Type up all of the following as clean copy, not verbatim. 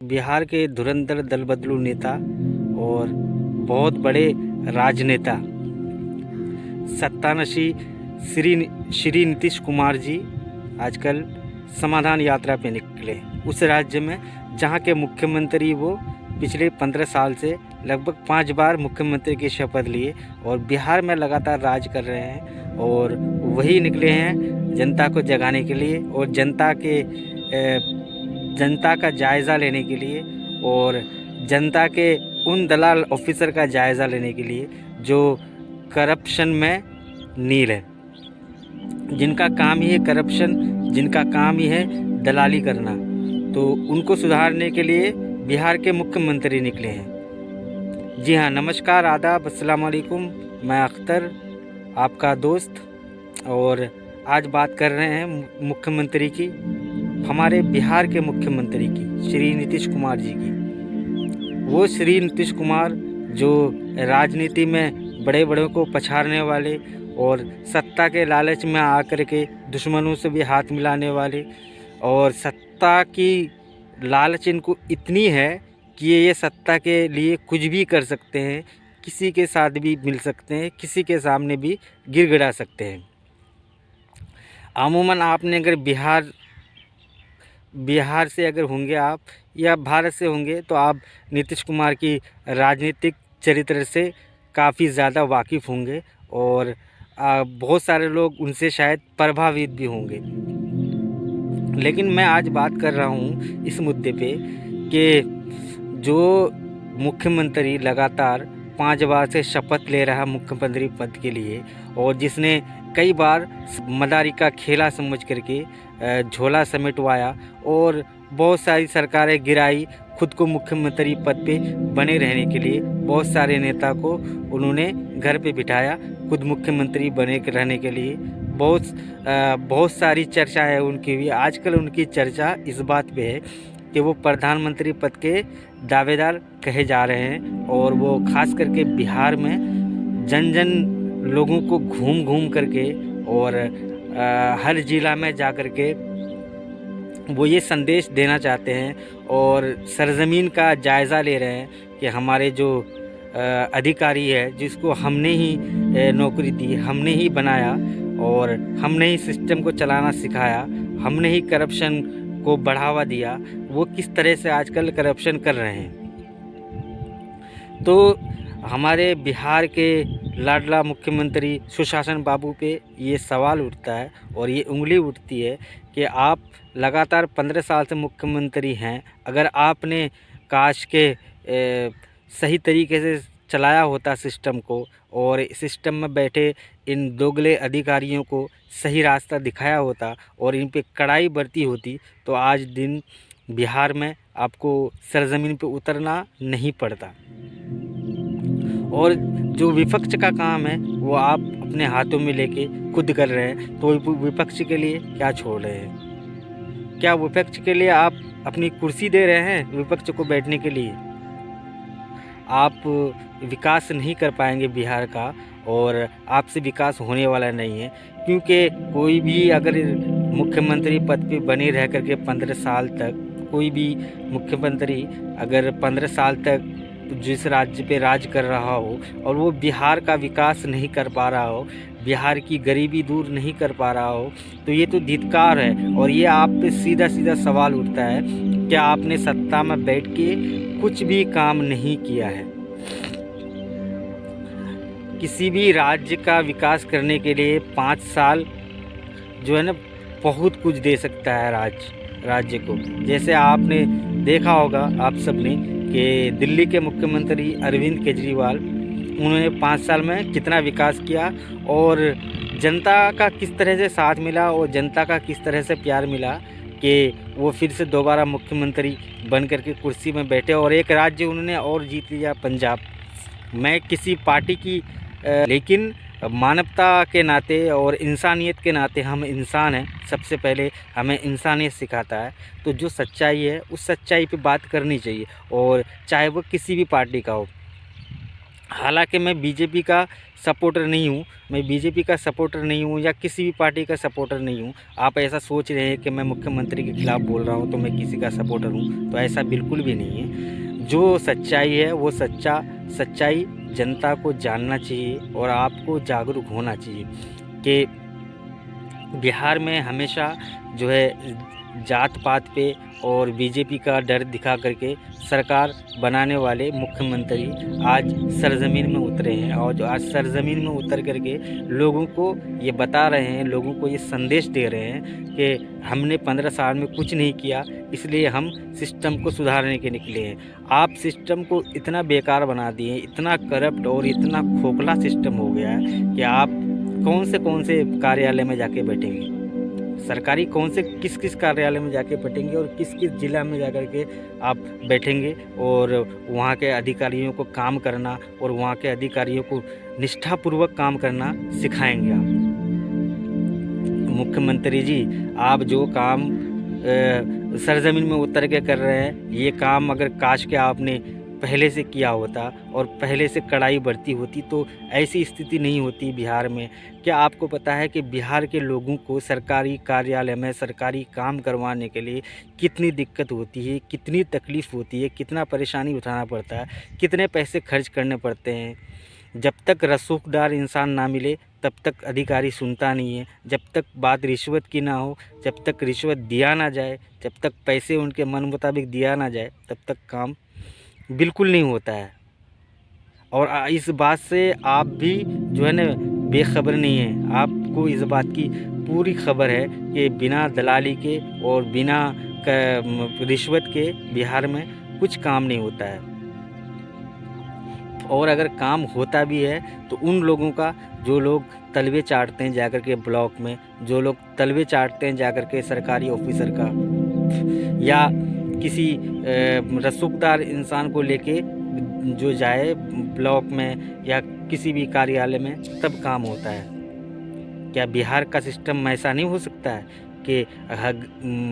बिहार के धुरंधर दल बदलू नेता और बहुत बड़े राजनेता सत्तानशी श्री नीतीश कुमार जी आजकल समाधान यात्रा पे निकले उस राज्य में जहां के मुख्यमंत्री वो पिछले 15 साल से लगभग 5 बार मुख्यमंत्री की शपथ लिए और बिहार में लगातार राज कर रहे हैं। और वही निकले हैं जनता को जगाने के लिए और जनता का जायज़ा लेने के लिए और जनता के उन दलाल ऑफिसर का जायज़ा लेने के लिए जो करप्शन में नील है, जिनका काम ही है करप्शन, जिनका काम ही है दलाली करना। तो उनको सुधारने के लिए बिहार के मुख्यमंत्री निकले हैं। जी हाँ, नमस्कार, आदाब, अस्सलाम वालेकुम। मैं अख्तर आपका दोस्त और आज बात कर रहे हैं मुख्यमंत्री की, हमारे बिहार के मुख्यमंत्री की, श्री नीतीश कुमार जी की। वो श्री नीतीश कुमार जो राजनीति में बड़े बड़ों को पछाड़ने वाले और सत्ता के लालच में आकर के दुश्मनों से भी हाथ मिलाने वाले, और सत्ता की लालच इनको इतनी है कि ये सत्ता के लिए कुछ भी कर सकते हैं, किसी के साथ भी मिल सकते हैं, किसी के सामने भी गिड़गिड़ा सकते हैं। अमूमन आपने अगर बिहार से अगर होंगे आप या भारत से होंगे तो आप नीतीश कुमार की राजनीतिक चरित्र से काफ़ी ज़्यादा वाकिफ़ होंगे और बहुत सारे लोग उनसे शायद प्रभावित भी होंगे। लेकिन मैं आज बात कर रहा हूँ इस मुद्दे पे कि जो मुख्यमंत्री लगातार 5 बार से शपथ ले रहा मुख्यमंत्री पद के लिए और जिसने कई बार मदारी का खेला समझ करके झोला समेटवाया और बहुत सारी सरकारें गिराई, खुद को मुख्यमंत्री पद पे बने रहने के लिए बहुत सारे नेता को उन्होंने घर पे बिठाया, खुद मुख्यमंत्री बने रहने के लिए। बहुत सारी चर्चा है उनकी भी। आजकल उनकी चर्चा इस बात पे है कि वो प्रधानमंत्री पद के दावेदार कहे जा रहे हैं और वो खास करके बिहार में जन लोगों को घूम करके और हर जिला में जा कर के वो ये संदेश देना चाहते हैं और सरज़मीन का जायज़ा ले रहे हैं कि हमारे जो अधिकारी है, जिसको हमने ही नौकरी दी, हमने ही बनाया और हमने ही सिस्टम को चलाना सिखाया, हमने ही करप्शन को बढ़ावा दिया, वो किस तरह से आजकल करप्शन कर रहे हैं। तो हमारे बिहार के लाडला मुख्यमंत्री सुशासन बाबू पे ये सवाल उठता है और ये उंगली उठती है कि आप लगातार 15 साल से मुख्यमंत्री हैं, अगर आपने काश के सही तरीके से चलाया होता सिस्टम को और सिस्टम में बैठे इन दोगले अधिकारियों को सही रास्ता दिखाया होता और इन पे कड़ाई बरती होती तो आज दिन बिहार में आपको सरजमीन पे उतरना नहीं पड़ता। और जो विपक्ष का काम है वो आप अपने हाथों में लेके खुद कर रहे हैं, तो विपक्ष के लिए क्या छोड़ रहे हैं? क्या विपक्ष के लिए आप अपनी कुर्सी दे रहे हैं विपक्ष को बैठने के लिए? आप विकास नहीं कर पाएंगे बिहार का और आपसे विकास होने वाला नहीं है, क्योंकि कोई भी अगर मुख्यमंत्री पद पे बने रह करके 15 साल तक, कोई भी मुख्यमंत्री अगर 15 साल तक जिस राज्य पे राज कर रहा हो और वो बिहार का विकास नहीं कर पा रहा हो, बिहार की गरीबी दूर नहीं कर पा रहा हो, तो ये तो धिक्कार है। और ये आप पे सीधा सवाल उठता है कि आपने सत्ता में बैठ के कुछ भी काम नहीं किया है। किसी भी राज्य का विकास करने के लिए 5 साल जो है ना बहुत कुछ दे सकता है राज्य को। जैसे आपने देखा होगा आप सबने कि दिल्ली के मुख्यमंत्री अरविंद केजरीवाल, उन्होंने 5 साल में कितना विकास किया और जनता का किस तरह से साथ मिला और जनता का किस तरह से प्यार मिला कि वो फिर से दोबारा मुख्यमंत्री बन करके कुर्सी में बैठे और एक राज्य उन्होंने और जीत लिया, पंजाब। मैं किसी पार्टी की लेकिन मानवता के नाते और इंसानियत के नाते, हम इंसान हैं, सबसे पहले हमें इंसानियत सिखाता है। तो जो सच्चाई है उस सच्चाई पे बात करनी चाहिए और चाहे वो किसी भी पार्टी का हो। हालांकि मैं बीजेपी का सपोर्टर नहीं हूँ, मैं बीजेपी का सपोर्टर नहीं हूँ या किसी भी पार्टी का सपोर्टर नहीं हूँ। आप ऐसा सोच रहे हैं कि मैं मुख्यमंत्री के खिलाफ़ बोल रहा हूँ तो मैं किसी का सपोर्टर हूँ, तो ऐसा बिल्कुल भी नहीं है। जो सच्चाई है वो सच्चाई जनता को जानना चाहिए और आपको जागरूक होना चाहिए कि बिहार में हमेशा जो है जात पात पे और बीजेपी का डर दिखा करके सरकार बनाने वाले मुख्यमंत्री आज सरज़मीन में उतरे हैं, और जो आज सरज़मीन में उतर करके लोगों को ये बता रहे हैं, लोगों को ये संदेश दे रहे हैं कि हमने 15 साल में कुछ नहीं किया, इसलिए हम सिस्टम को सुधारने के निकले हैं। आप सिस्टम को इतना बेकार बना दिए, इतना करप्ट और इतना खोखला सिस्टम हो गया है कि आप कौन से कार्यालय में जाके बैठेंगे, सरकारी किस किस कार्यालय में जाके बैठेंगे और किस किस ज़िला में जाकर के आप बैठेंगे और वहाँ के अधिकारियों को काम करना और वहाँ के अधिकारियों को निष्ठापूर्वक काम करना सिखाएंगे आप। मुख्यमंत्री जी, आप जो काम सरज़मीन में उतर के कर रहे हैं, ये काम अगर काश के आपने पहले से किया होता और पहले से कड़ाई बरती होती तो ऐसी स्थिति नहीं होती बिहार में। क्या आपको पता है कि बिहार के लोगों को सरकारी कार्यालय में सरकारी काम करवाने के लिए कितनी दिक्कत होती है, कितनी तकलीफ़ होती है, कितना परेशानी उठाना पड़ता है, कितने पैसे खर्च करने पड़ते हैं। जब तक रसूखदार इंसान ना मिले तब तक अधिकारी सुनता नहीं है, जब तक बात रिश्वत की ना हो, जब तक रिश्वत दिया ना जाए, जब तक पैसे उनके मन मुताबिक दिया ना जाए, तब तक काम बिल्कुल नहीं होता है। और इस बात से आप भी जो है ना बेखबर नहीं हैं, आपको इस बात की पूरी खबर है कि बिना दलाली के और बिना रिश्वत के बिहार में कुछ काम नहीं होता है। और अगर काम होता भी है तो उन लोगों का जो लोग तलवे चाटते हैं जाकर के ब्लॉक में, जो लोग तलवे चाटते हैं जाकर के सरकारी ऑफिसर का, या किसी रसूखदार इंसान को लेके जो जाए ब्लॉक में या किसी भी कार्यालय में, तब काम होता है। क्या बिहार का सिस्टम ऐसा नहीं हो सकता है कि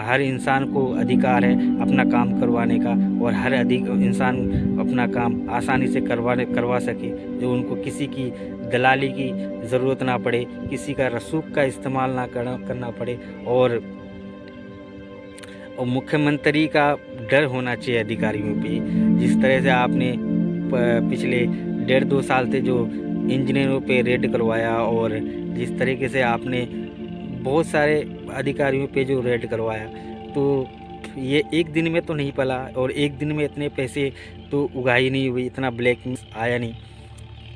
हर इंसान को अधिकार है अपना काम करवाने का और हर इंसान अपना काम आसानी से करवा सके, जो उनको किसी की दलाली की ज़रूरत ना पड़े, किसी का रसूख का इस्तेमाल ना करना पड़े। और मुख्यमंत्री का डर होना चाहिए अधिकारियों पे। जिस तरह से आपने पिछले 1.5-2 साल से जो इंजीनियरों पे रेड करवाया और जिस तरीके से आपने बहुत सारे अधिकारियों पे जो रेड करवाया, तो ये एक दिन में तो नहीं पला और एक दिन में इतने पैसे तो उगाही नहीं हुई, इतना ब्लैक आया नहीं।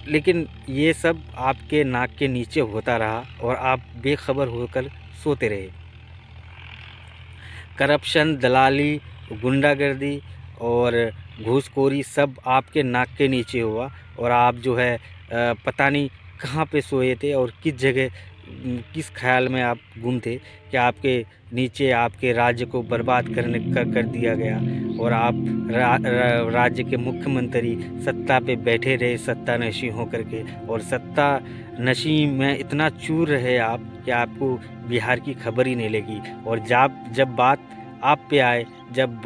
लेकिन ये सब आपके नाक के नीचे होता रहा और आप बेखबर होकर सोते रहे। करप्शन, दलाली, गुंडागर्दी और घूसखोरी सब आपके नाक के नीचे हुआ और आप जो है पता नहीं कहाँ पे सोए थे और किस जगह किस ख्याल में आप गुम थे कि आपके नीचे आपके राज्य को बर्बाद कर दिया गया और आप राज्य के मुख्यमंत्री सत्ता पे बैठे रहे सत्ता नशी होकर के, और सत्ता नशी में इतना चूर रहे आप कि आपको बिहार की खबर ही नहीं लगी। और जब बात आप पे आए, जब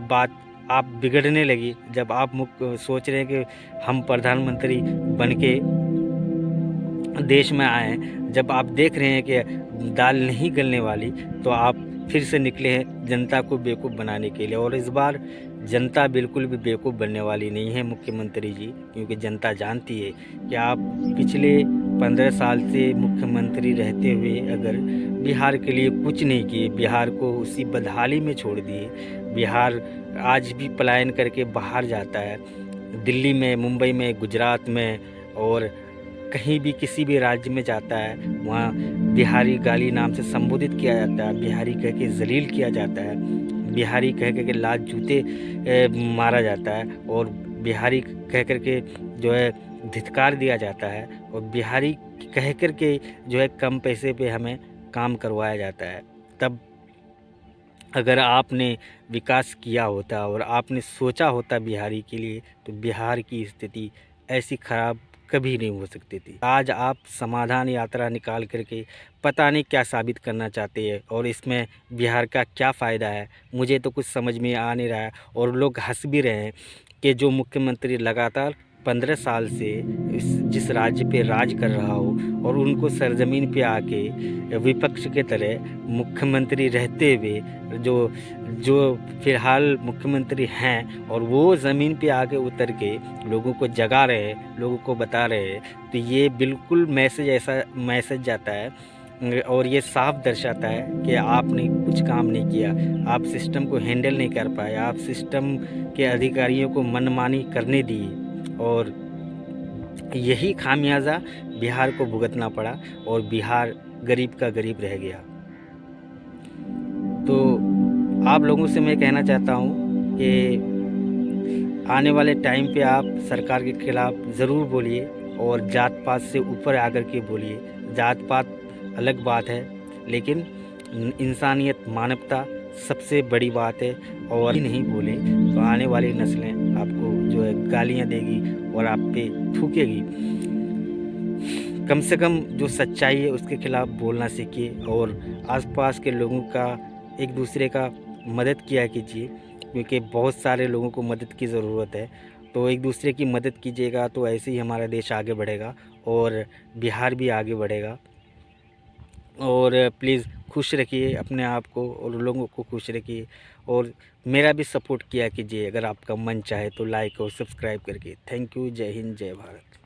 बात आप बिगड़ने लगी, जब आप सोच रहे हैं कि हम प्रधानमंत्री बनके देश में आए, जब आप देख रहे हैं कि दाल नहीं गलने वाली, तो आप फिर से निकले हैं जनता को बेवकूफ़ बनाने के लिए। और इस बार जनता बिल्कुल भी बेवकूफ़ बनने वाली नहीं है मुख्यमंत्री जी, क्योंकि जनता जानती है कि आप पिछले 15 साल से मुख्यमंत्री रहते हुए अगर बिहार के लिए कुछ नहीं किए, बिहार को उसी बदहाली में छोड़ दिए। बिहार आज भी पलायन करके बाहर जाता है, दिल्ली में, मुंबई में, गुजरात में, और कहीं भी किसी भी राज्य में जाता है, वहाँ बिहारी गाली नाम से संबोधित किया जाता है, बिहारी कह के जलील किया जाता है, बिहारी कह के लात जूते मारा जाता है और बिहारी कह कर के जो है धिक्कार दिया जाता है और बिहारी कह कर के जो है कम पैसे पे हमें काम करवाया जाता है। तब अगर आपने विकास किया होता और आपने सोचा होता बिहारी के लिए, तो बिहार की स्थिति ऐसी ख़राब कभी नहीं हो सकती थी। आज आप समाधान यात्रा निकाल करके पता नहीं क्या साबित करना चाहते हैं और इसमें बिहार का क्या फ़ायदा है, मुझे तो कुछ समझ में आ नहीं रहा है। और लोग हंस भी रहे हैं कि जो मुख्यमंत्री लगातार 15 साल से जिस राज्य पे राज कर रहा हो और उनको सरजमीन पे आके विपक्ष के तरह मुख्यमंत्री रहते हुए जो जो फ़िलहाल मुख्यमंत्री हैं और वो ज़मीन पे आके उतर के लोगों को जगा रहे हैं, लोगों को बता रहे हैं, तो ये बिल्कुल ऐसा मैसेज जाता है और ये साफ दर्शाता है कि आपने कुछ काम नहीं किया, आप सिस्टम को हैंडल नहीं कर पाए, आप सिस्टम के अधिकारियों को मनमानी करने दिए और यही खामियाजा बिहार को भुगतना पड़ा और बिहार गरीब का गरीब रह गया। तो आप लोगों से मैं कहना चाहता हूँ कि आने वाले टाइम पे आप सरकार के खिलाफ़ ज़रूर बोलिए और जात पात से ऊपर आकर के बोलिए। जात पात अलग बात है, लेकिन इंसानियत, मानवता सबसे बड़ी बात है और नहीं बोले तो आने वाली नस्लें आपको जो है गालियाँ देगी और आप पे थूकेगी। कम से कम जो सच्चाई है उसके खिलाफ़ बोलना सीखिए और आसपास के लोगों का एक दूसरे का मदद किया कीजिए, क्योंकि बहुत सारे लोगों को मदद की ज़रूरत है। तो एक दूसरे की मदद कीजिएगा तो ऐसे ही हमारा देश आगे बढ़ेगा और बिहार भी आगे बढ़ेगा। और प्लीज़ खुश रखिए अपने आप को और लोगों को खुश रखिए और मेरा भी सपोर्ट किया कीजिए अगर आपका मन चाहे तो लाइक और सब्सक्राइब करके। Thank you. जय हिंद, जय भारत।